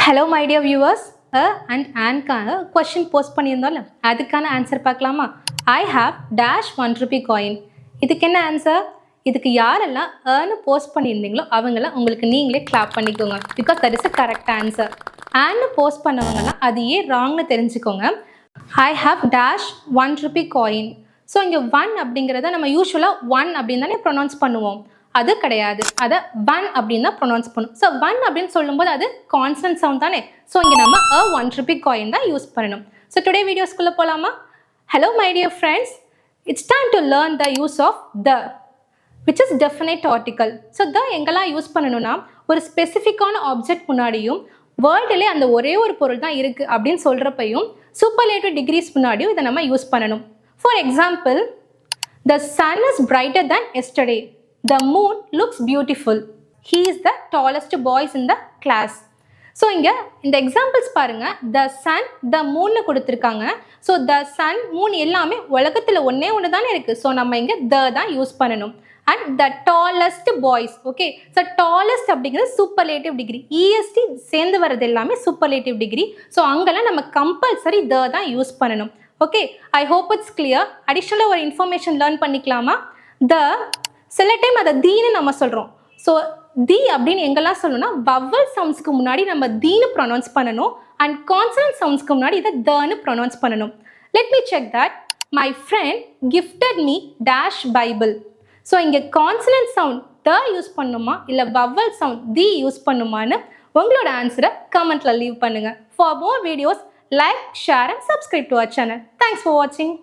Hello my dear viewers and ஆன்கான question post பண்ணியிருந்தோம்ல அதுக்கான ஆன்சர் பார்க்கலாமா? I have dash ₹1 coin. இதுக்கு என்ன ஆன்சர்? இதுக்கு யாரெல்லாம் ஏர்னு போஸ்ட் பண்ணியிருந்தீங்களோ அவங்கள உங்களுக்கு நீங்களே கிளாப் பண்ணிக்கோங்க. Because that is a correct answer. ஆன்னு போஸ்ட் பண்ணவங்கலாம் அது ஏன் ராங்னு தெரிஞ்சுக்கோங்க. ஐ ஹாவ் டேஷ் ₹1 காயின். ஸோ இங்கே ஒன் அப்படிங்கிறத நம்ம யூஸ்வலாக ஒன் அப்படின்னு தானே ப்ரொனவுன்ஸ் பண்ணுவோம். அது கிடையாது, அதை ஒன் அப்படின்னு தான் ப்ரொனவுன்ஸ் பண்ணும். ஸோ ஒன் அப்படின்னு சொல்லும்போது அது கான்சனன்ட் சவுண்ட் தானே. ஸோ இங்கே நம்ம ₹1 காயின் தான் யூஸ் பண்ணணும். ஸோ டுடே வீடியோஸ்குள்ளே போகலாமா? Hello my dear friends, it's time to learn the use of the which is definite article. So the எங்கெல்லாம் யூஸ் பண்ணணும்னா ஒரு ஸ்பெசிஃபிக்கான ஆப்ஜெக்ட் முன்னாடியும் வேர்ல்டுலேயே அந்த ஒரே ஒரு பொருள் தான் இருக்குது அப்படின்னு சொல்கிறப்பையும் சூப்பர்லேட்டிவ் டிகிரிஸ் முன்னாடியும் இதை நம்ம யூஸ் பண்ணணும். For example, the sun is brighter than yesterday. The moon looks beautiful. He is the tallest boy in the class. So இங்கே இந்த எக்ஸாம்பிள்ஸ் பாருங்கள். த சன், த மூன்னு கொடுத்துருக்காங்க. ஸோ த சன், மூன் எல்லாமே உலகத்தில் ஒன்றே ஒன்று தானே இருக்குது. ஸோ நம்ம இங்கே த தான் யூஸ் பண்ணணும். And the tallest boys. Okay, so tallest அப்படிங்கிறது சூப்பர்லேட்டிவ் டிகிரி. இஎஸ்டி சேர்ந்து வர்றது எல்லாமே சூப்பர்லேட்டிவ் டிகிரி. ஸோ அங்கெல்லாம் நம்ம கம்பல்சரி த தான் யூஸ் பண்ணணும். Okay, I hope it's clear. அடிஷ்னலாக ஒரு இன்ஃபர்மேஷன் லேர்ன் பண்ணிக்கலாமா? த சில டைம் அதை தீன்னு நம்ம சொல்கிறோம். ஸோ தி அப்படின்னு எங்கெல்லாம் சொல்லணும்னா வவல் சவுண்ட்ஸ்க்கு முன்னாடி நம்ம தீன்னு ப்ரொனவுன்ஸ் பண்ணணும். அண்ட் கான்சனன்ட் சவுண்ட்ஸ்க்கு முன்னாடி இதை தன்னு ப்ரொனவுன்ஸ் பண்ணணும். Let me check that. My friend gifted me dash bible. So இங்கே கான்சனன்ட் சவுண்ட் த யூஸ் பண்ணுமா இல்லை வவல் சவுண்ட் தி யூஸ் பண்ணுமான்னு உங்களோட ஆன்சரை கமெண்ட்டில் லீவ் பண்ணுங்கள். For more videos like, share and subscribe to our channel. Thanks for வாட்சிங்.